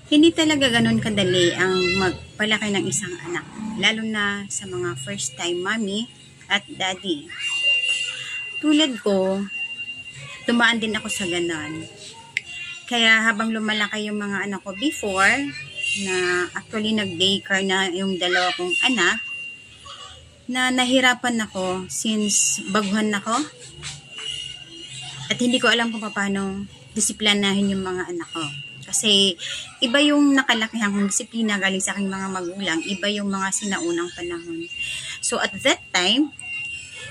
Hindi talaga ganun kadali ang magpalaki ng isang anak, lalo na sa mga first time mommy at daddy. Tulad ko, tumaan din ako sa ganon. Kaya habang lumalaki yung mga anak ko before, na actually nag-daycare na yung dalawa kong anak, na nahirapan ako since baguhan ako at hindi ko alam kung paano disiplinahin yung mga anak ko. Kasi iba yung nakalakihan kong disiplina galing sa aking mga magulang, iba yung mga sinaunang panahon. So at that time,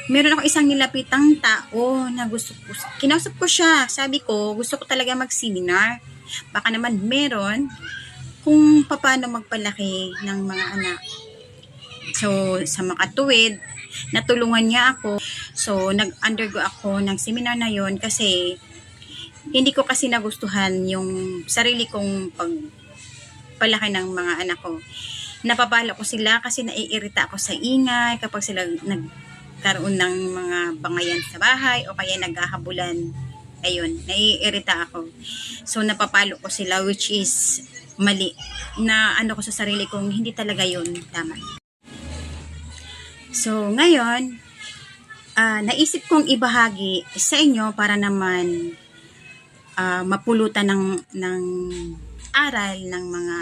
meron ako isang nilapitang tao na kinausap ko siya. Sabi ko, gusto ko talaga mag-seminar. Baka naman meron kung paano magpalaki ng mga anak. So sa makatuwid, natulungan niya ako. So nag-undergo ako ng seminar na yon kasi hindi ko kasi nagustuhan yung sarili kong pagpalaki ng mga anak ko. Napapala ko sila kasi naiirita ako sa ingay kapag sila nagkaroon ng mga bangayan sa bahay o kaya naghahabulan. Ayun, naiirita ako. So napapalo ko sila, which is mali. Na ano ko sa sarili kong hindi talaga yun tama. So ngayon, naisip kong ibahagi sa inyo para naman mapulutan ng aral ng mga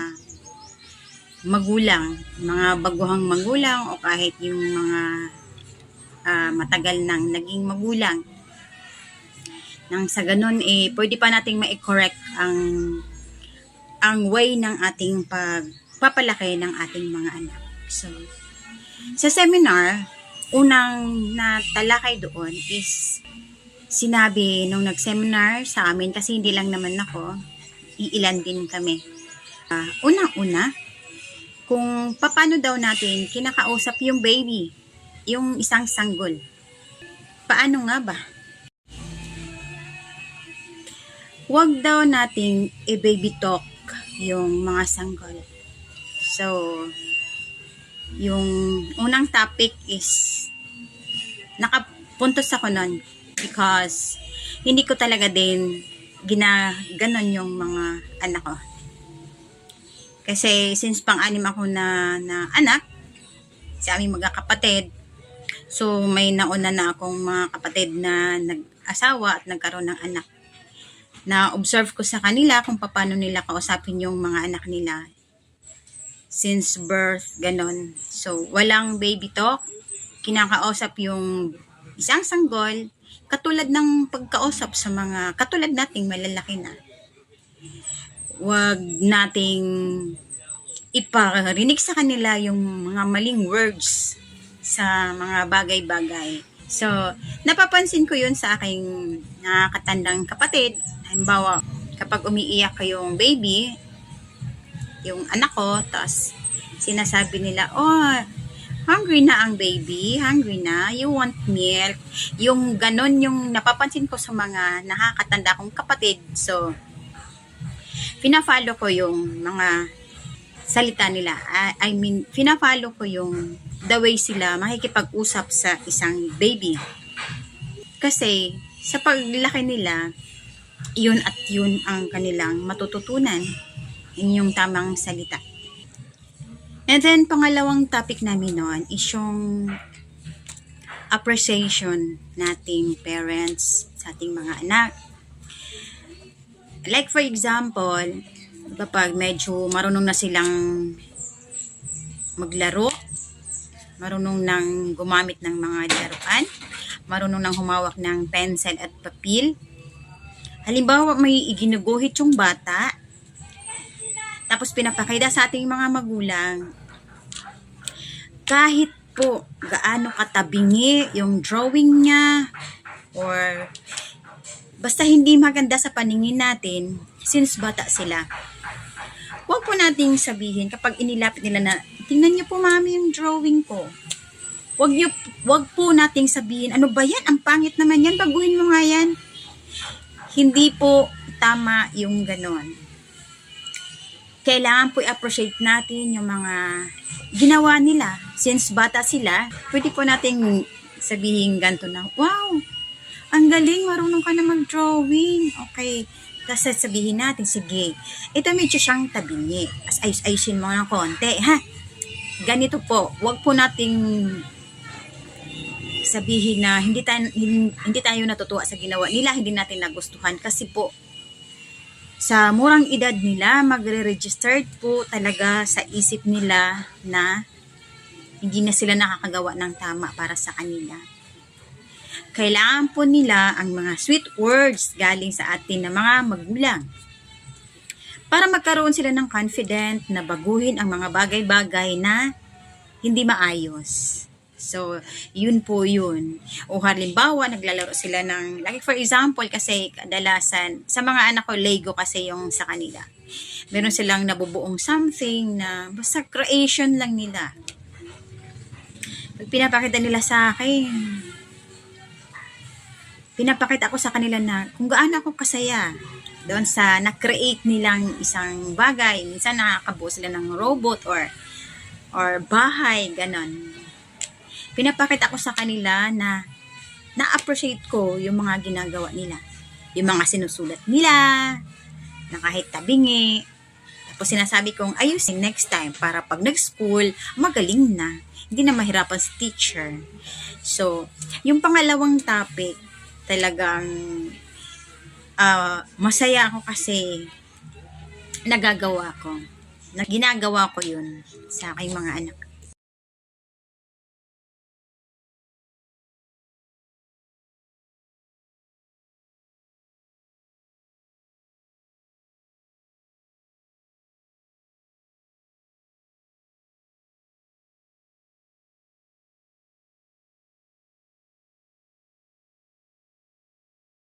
magulang, mga baguhang magulang o kahit yung mga matagal nang naging magulang. Nang sa ganun, pwede pa nating ma-correct ang way ng ating pagpapalaki ng ating mga anak. So, sa seminar, unang natalakay doon is sinabi nung nag-seminar sa amin, kasi hindi lang naman ako, iilan din kami. Unang-una, kung paano daw natin kinakausap yung baby, yung isang sanggol. Paano nga ba? Huwag daw nating i-baby talk yung mga sanggol. So, yung unang topic is nakapuntos ako nun because hindi ko talaga din ginaganon yung mga anak ko. Kasi since pang-anim ako na anak, sa aming magkakapatid, so may nauna na akong mga kapatid na nag-asawa at nagkaroon ng anak. Na-observe ko sa kanila kung paano nila kausapin yung mga anak nila since birth, ganon. So, walang baby talk, kinakausap yung isang sanggol, katulad ng pagkausap sa mga, katulad nating malalaki na. Huwag nating iparinig sa kanila yung mga maling words sa mga bagay-bagay. So, napapansin ko yun sa aking nakakatandang kapatid. Halimbawa, kapag umiiyak yung baby, yung anak ko, tapos sinasabi nila, oh, hungry na ang baby, hungry na, you want milk. Yung ganon yung napapansin ko sa mga nakakatanda kong kapatid. So, pina-follow ko yung mga salita nila. I mean, pina-follow ko yung the way sila makikipag-usap sa isang baby. Kasi, sa paglaki nila, yun at yun ang kanilang matututunan. Yun yung tamang salita. And then, pangalawang topic namin noon is yung appreciation nating parents sa ating mga anak. Like for example, kapag medyo marunong na silang maglaro, marunong nang gumamit ng mga laruan, marunong nang humawak ng pencil at papel. Halimbawa, may iginuguhit yung bata, tapos pinapakita sa ating mga magulang, kahit po gaano katabingi yung drawing niya, or basta hindi maganda sa paningin natin, since bata sila, huwag po nating sabihin kapag inilapit nila na, tingnan niyo po mami yung drawing ko. Huwag po nating sabihin, ano ba yan? Ang pangit naman yan, baguhin mo nga yan. Hindi po tama yung ganon. Kailangan po i-appreciate natin yung mga ginawa nila. Since bata sila, pwede po nating sabihin ganito na, wow, ang galing, marunong ka na mag-drawing. Okay, Tapos sabihin natin, sige, ito medyo siyang tabingi. As ayusin mo ng konti, ha? Ganito po, wag po nating sabihin na hindi tayo natutuwa sa ginawa nila, hindi natin nagustuhan kasi po sa murang edad nila magre-registered po talaga sa isip nila na hindi na sila nakakagawa ng tama para sa kanila. Kailangan po nila ang mga sweet words galing sa atin na mga magulang para magkaroon sila ng confident na baguhin ang mga bagay-bagay na hindi maayos. So, yun po yun. O halimbawa, naglalaro sila ng, like for example, kasi kadalasan, sa mga anak ko, Lego kasi yung sa kanila. Meron silang nabubuong something na basta creation lang nila. Pag pinapakita nila sa akin, pinapakita ko sa kanila na kung gaano ako kasaya doon sa na-create nilang isang bagay. Minsan nakakabuo sila ng robot or bahay, ganon. Pinapakita ko sa kanila na na-appreciate ko yung mga ginagawa nila. Yung mga sinusulat nila, na kahit tabingi. Tapos sinasabi kong ayusin next time para pag nag-school, magaling na. Hindi na mahirapan si teacher. So, yung pangalawang topic, talagang masaya ako kasi ginagawa ko yun sa aking mga anak.